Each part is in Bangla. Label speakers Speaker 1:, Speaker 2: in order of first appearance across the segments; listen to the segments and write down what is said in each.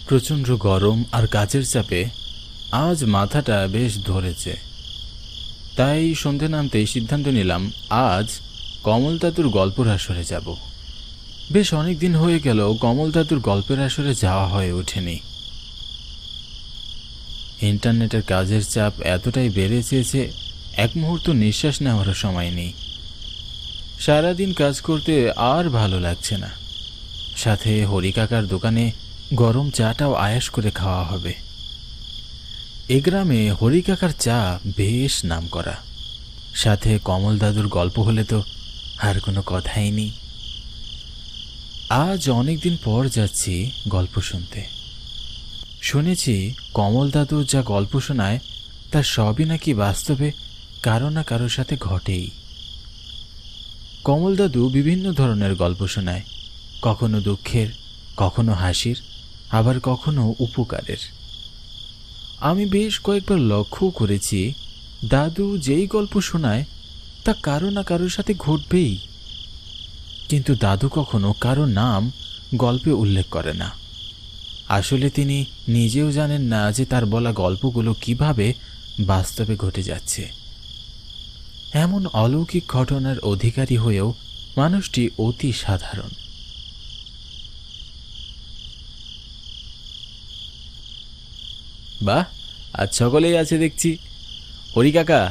Speaker 1: প্রচণ্ড গরম আর কাজের চাপে আজ মাথাটা বেশ ধরেছে। তাই সন্ধে নামতেই সিদ্ধান্ত নিলাম আজ কমল দাদুর গল্পের আসরে যাব। বেশ অনেক দিন হয়ে গেল কমল দাদুর গল্পের আসরে যাওয়া হয়ে ওঠেনি। ইন্টারনেটের কাজের চাপ এতটাই বেড়েছে যে এক মুহূর্ত নিঃশ্বাস নেওয়ারও সময় নেই। সারাদিন কাজ করতে আর ভালো লাগছে না। সাথে হরিকাকার দোকানে গরম চাটাও আয়াস করে খাওয়া হবে। এ গ্রামে হরিকাকার চা বেশ নাম করা। সাথে কমল দাদুর গল্প হলে তো আর কোনো কথাই নেই। আজ অনেকদিন পর যাচ্ছি গল্প শুনতে। শুনেছি কমল দাদু যা গল্প শোনায় তার সবই নাকি বাস্তবে কারো না কারোর সাথে ঘটেই। কমল দাদু বিভিন্ন ধরনের গল্প শোনায়, কখনো দুঃখের, কখনো হাসির, আবার কখনো উপকারের। আমি বেশ কয়েকবার লক্ষ্য করেছি দাদু যেই গল্প শোনায় তা কারো না কারোর সাথে ঘটবেই, কিন্তু দাদু কখনো কারো নাম গল্পে উল্লেখ করে না। আসলে তিনি নিজেও জানেন না যে তার বলা গল্পগুলো কিভাবে বাস্তবে ঘটে যাচ্ছে। এমন অলৌকিক ঘটনার অধিকারী হয়েও মানুষটি অতি সাধারণ। বাহ, আজ সকলেই আছে দেখছি। হরি কাকা,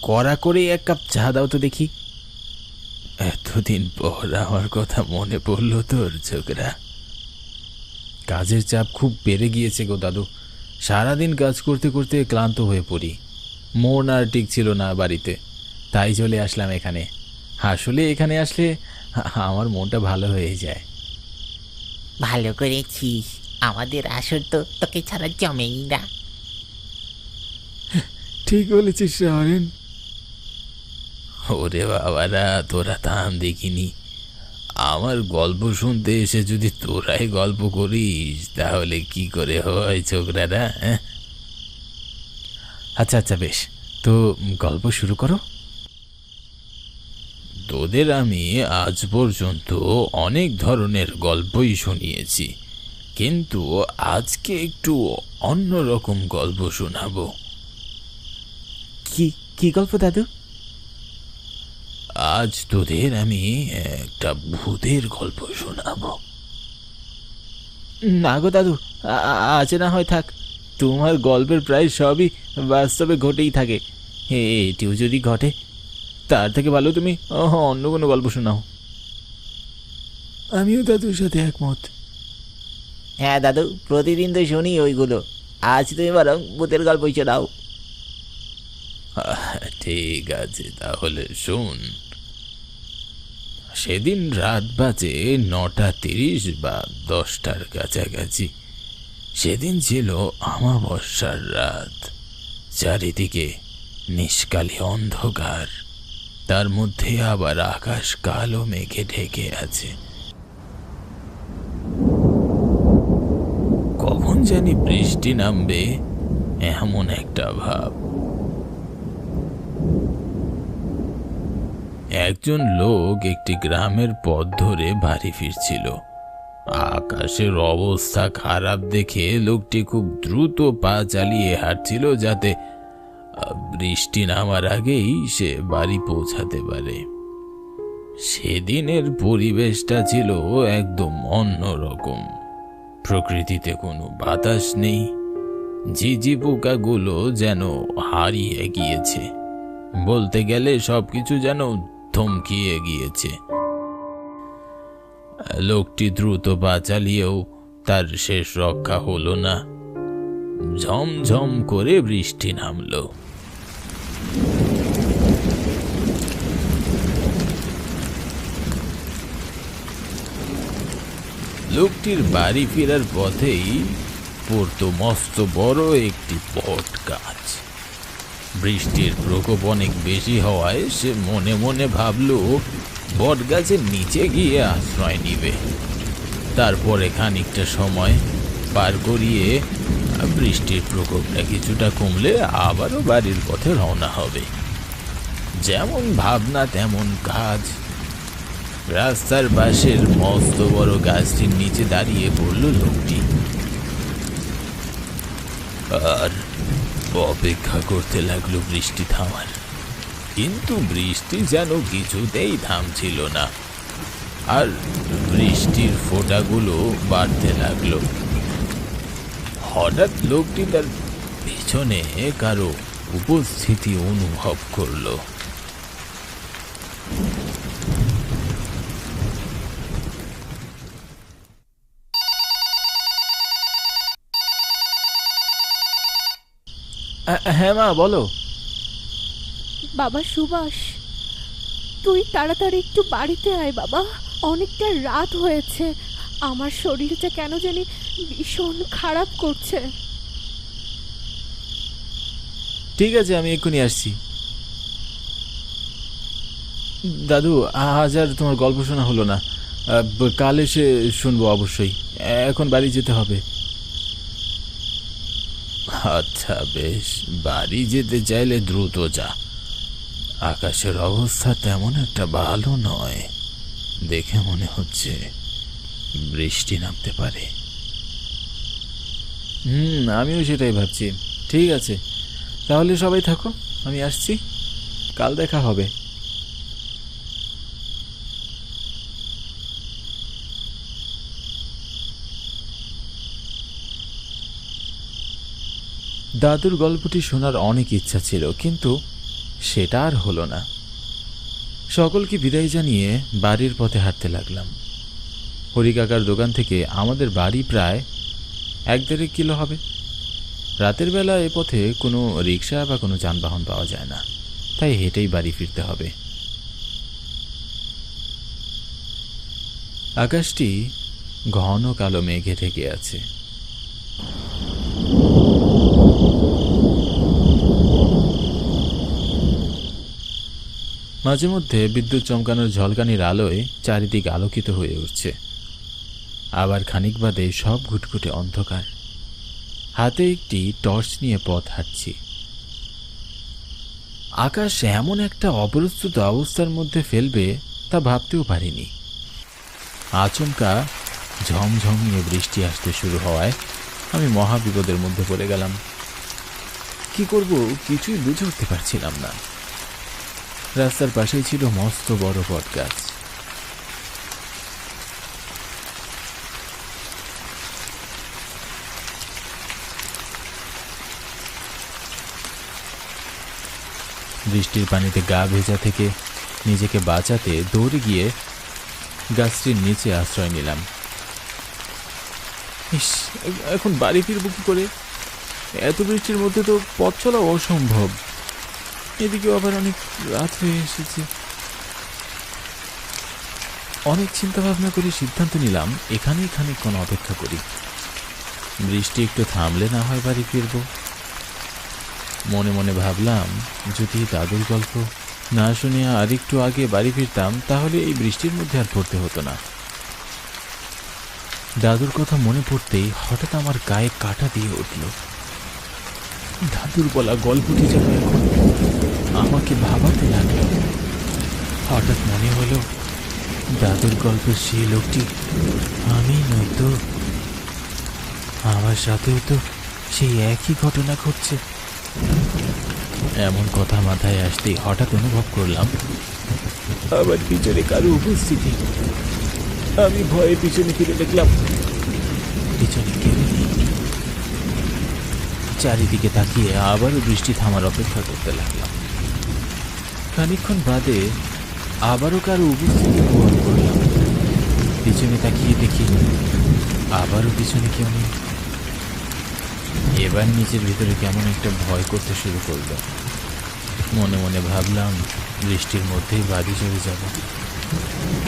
Speaker 1: কড়া করে এক কাপ চা দাও তো দেখি। এতদিন পর আমার কথা মনে পড়লো তোর ছোকরা। কাজের চাপ খুব বেড়ে গিয়েছে গো দাদু। সারাদিন কাজ করতে করতে ক্লান্ত হয়ে পড়ি। মন আর টিকছিল না বাড়িতে, তাই চলে আসলাম এখানে। আসলে এখানে আসলে আমার মনটা ভালো হয়ে যায়।
Speaker 2: ভালো করেছিস, আমাদের আসর তো তোকে ছাড়া জমেই না।
Speaker 1: ঠিক বলেছিস শহরেন। ওরে বাবারা, তোরা থাম দেখিনি। আমার গল্প শুনতে এসে যদি তোরাই গল্প করিস তাহলে কি করে হয় ছোকরারা? আচ্ছা আচ্ছা, বেশ, তো গল্প শুরু করো। তোদের আমি আজ পর্যন্ত অনেক ধরনের গল্পই শুনিয়েছি, কিন্তু আজকে একটু অন্যরকম গল্প শোনাবো। কি কি গল্প দাদু? আজ তোদের আমি একটা ভূতের গল্প শোনাবো। না গো দাদু, আছে না হয় থাক। তোমার গল্পের প্রায় সবই বাস্তবে ঘটেই থাকে। এটিও যদি ঘটে তার থেকে ভালো তুমি অন্য কোনো গল্প শোনাও। আমিও দাদুর সাথে একমত।
Speaker 2: হ্যাঁ দাদু, প্রতিদিন তো শুনি ওইগুলো। আজ তুমি বরং ভূতের গল্পই শোনাও।
Speaker 1: ঠিক আছে, তাহলে শোন। সেদিন রাত বাজে 9:30 বা 10টার কাছাকাছি। সেদিন ছিল অমাবস্যার রাত। চারিদিকে নিষ্কালি অন্ধকার, তার মধ্যে আবার আকাশ কালো মেঘে ঢেকে আছে। কখন জানি বৃষ্টি নামবে এমন একটা ভাব। একজন লোক একটি গ্রামের পথ ধরে বাড়ি ফিরছিল। আকাশের অবস্থা খারাপ দেখে লোকটি খুব দ্রুত পা চালিয়ে হাঁটছিল, যাতে বৃষ্টি নামার আগেই সে বাড়ি পৌঁছাতে পারে। সেদিনের পরিবেশটা ছিল একদম অন্যরকম। প্রকৃতিতে কোনো বাতাস নেই। ঝিঝি পোকাগুলো যেন হারিয়ে গিয়েছে। বলতে গেলে সবকিছু যেন থমকিয়ে গিয়েছে। লোকটি দ্রুত পা চালিয়েও তার শেষ রক্ষা হলো না। ঝমঝম করে বৃষ্টি নামলো। লোকটির বাড়ি ফেরার পথেই পড়তো মস্ত বড় একটি বট গাছ। বৃষ্টির প্রকোপ অনেক বেশি হওয়ায় সে মনে মনে ভাবল বট গাছের নিচে গিয়ে আশ্রয় নিবে। তারপরে খানিকটা সময় পার করিয়ে বৃষ্টির প্রকোপটা কিছুটা কমলে আবারও বাড়ির পথে রওনা হবে। যেমন ভাবনা তেমন কাজ। রাস্তার পাশের মস্ত বড় গাছটির নিচে দাঁড়িয়ে পড়ল লোকটি। আর অপেক্ষা করতে লাগলো বৃষ্টি থামার, কিন্তু বৃষ্টি যেন কিছুতেই থামছিল না। আর বৃষ্টির ফোঁটাগুলো বাড়তে লাগলো। হঠাৎ লোকটি তার পিছনে কারো উপস্থিতি অনুভব করলো। হ্যাঁ মা, বলো।
Speaker 3: বাবা সুভাষ, তুই তাড়াতাড়ি একটু বাড়িতে আয় বাবা, অনেকটা রাত হয়েছে। আমার শরীরটা কেন জানি ভীষণ খারাপ করছে।
Speaker 1: ঠিক আছে, আমি এক্ষুনি আসছি। দাদু, আজ আর তোমার গল্প শোনা হলো না, কাল এসে শুনবো অবশ্যই। এখন বাড়ি যেতে হবে। আচ্ছা বেশ, বাড়ি যেতে চাইলে দ্রুত যা। আকাশের অবস্থা তেমন একটা ভালো নয়, দেখে মনে হচ্ছে বৃষ্টি নামতে পারে। আমিও সেটাই ভাবছি। ঠিক আছে, তাহলে সবাই থাকো, আমি আসছি, কাল দেখা হবে। দাদুর গল্পটি শোনার অনেক ইচ্ছা ছিল, কিন্তু সেটা আর হলো না। সকলকে বিদায় জানিয়ে বাড়ির পথে হাঁটতে লাগলাম। হরিকাকার দোকান থেকে আমাদের বাড়ি প্রায় 1-1.5 কিলো হবে। রাতের বেলা এ পথে কোনো রিক্সা বা কোনো যানবাহন পাওয়া যায় না, তাই হেঁটেই বাড়ি ফিরতে হবে। আকাশটি ঘন কালো মেঘে ঢেকে আছে। মাঝে মধ্যে বিদ্যুৎ চমকানোর ঝলকানির আলোয় চারিদিক আলোকিত হয়ে উঠছে। আবার খানিক বাদে সব ঘুটঘুটে অন্ধকার। হাতে একটি টর্চ নিয়ে পথ হাঁটছি। আকাশ এমন একটা অপ্রস্তুত অবস্থার মধ্যে ফেলবে তা ভাবতেও পারিনি। আচমকা ঝমঝমিয়ে বৃষ্টি আসতে শুরু হওয়ায় আমি মহাবিপদের মধ্যে পড়ে গেলাম। কি করব কিছুই বুঝে উঠতে পারছিলাম না। রাস্তার পাশেই ছিল মস্ত বড় বট গাছ। বৃষ্টির পানিতে গা ভেজা থেকে নিজেকে বাঁচাতে দৌড়ে গিয়ে গাছটির নিচে আশ্রয় নিলাম। ইস, এখন বাড়ি ফিরবো কি করে? এত বৃষ্টির মধ্যে তো পথ চলা অসম্ভব। এদিকেও আবার অনেক রাত হয়ে এসেছে। অনেক চিন্তা ভাবনা করে সিদ্ধান্ত নিলাম এখানেই খানিকক্ষণ অপেক্ষা করি। বৃষ্টি একটু থামলে না হয় বাড়ি ফিরব। মনে মনে ভাবলাম, যদি দাদুর গল্প না শুনে আর একটু আগে বাড়ি ফিরতাম তাহলে এই বৃষ্টির মধ্যে আর পড়তে হতো না। দাদুর কথা মনে পড়তেই হঠাৎ আমার গায়ে কাঁটা দিয়ে উঠল। দাদুর বলা গল্পটি যেন এখন আমাকে ভাবাতে লাগলো। হঠাৎ মনে হলো, দাদুর গল্পের সেই লোকটি আমি নয়তো। আমার সাথেও তো সেই একই ঘটনা ঘটছে। এমন কথা মাথায় আসতেই হঠাৎ অনুভব করলাম আবার পিছনে কারো উপস্থিতি। আমি ভয়ে পিছনে ফিরে দেখলাম পিছনে কেউ নেই। চারিদিকে তাকিয়ে আবারও বৃষ্টি থামার অপেক্ষা করতে লাগলাম। খানিকক্ষণ বাদে আবারও কারো উপস্থিতি অনুভব করলাম। পিছনে তাকিয়ে দেখি আবারও পিছনে কেউ নেই। এবার নিজের ভিতরে কেমন একটা ভয় করতে শুরু করলো। মনে মনে ভাবলাম বৃষ্টির মধ্যেই বাড়ি চলে যাব।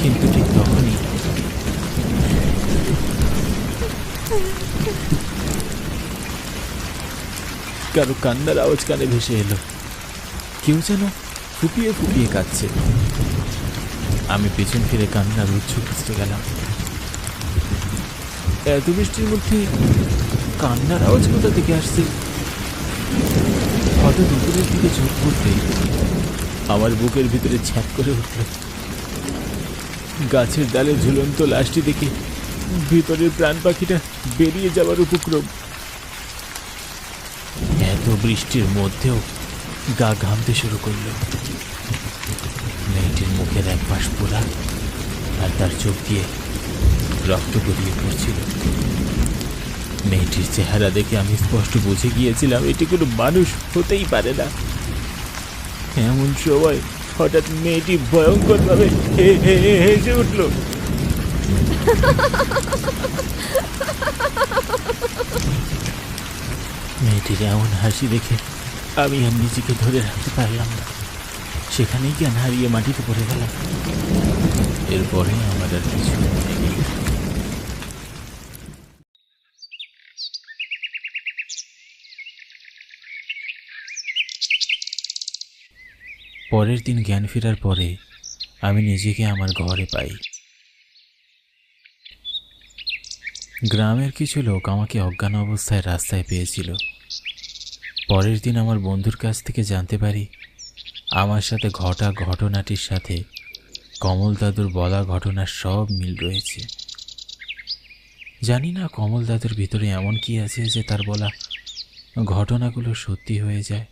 Speaker 1: কিন্তু ঠিক তখনই কারো কান্নার আওয়াজ কানে ভেসে এলো। কেউ যেন ফুপিয়ে ফুপিয়ে কাঁদছে। আমি পেছন ফিরে কান্নার উৎস খুঁজতে গেলাম। এত বৃষ্টির মধ্যে কান্নার আওয়াজ কোথা থেকে আসছে? হঠাৎ উপরের দিকে চোখ পড়তেই আমার বুকের ভিতরে ছ্যাঁক করে উঠল। গাছের ডালে ঝুলন্ত লাশটি দেখে ভিতরের প্রাণ পাখিটা বেরিয়ে যাওয়ার উপক্রম। বৃষ্টির মধ্যেও গা ঘামতে শুরু করলো। মেয়েটির মুখের এক পাশ পোড়া, আর তার চোখ দিয়ে রক্ত গড়িয়ে পড়ছিল। মেয়েটির চেহারা দেখে আমি স্পষ্ট বুঝে গিয়েছিলাম এটি কোনো মানুষ হতেই পারে না। এমন সময় হঠাৎ মেয়েটি ভয়ঙ্করভাবে হেসে উঠল। মেয়েটির এমন হাসি দেখে আমি আর নিজেকে ধরে রাখতে পারলাম না, সেখানেই জ্ঞান হারিয়ে মাটিতে পড়ে গেলাম। এরপরে আমার আর কিছু মনে নেই। পরের দিন জ্ঞান ফেরার পরে আমি নিজেকে আমার ঘরে পাই। গ্রামের কিছু লোক আমাকে অজ্ঞান অবস্থায় রাস্তায় পেয়েছিল। পরের দিন আমার বন্ধুর কাছ থেকে জানতে পারি আমার সাথে ঘটা ঘটনাটির সাথে কমল দাদুর বলা ঘটনার সব মিল রয়েছে। জানি না কমল দাদুর ভিতরে এমন কি আছে যে তার বলা ঘটনাগুলো সত্যি হয়ে যায়।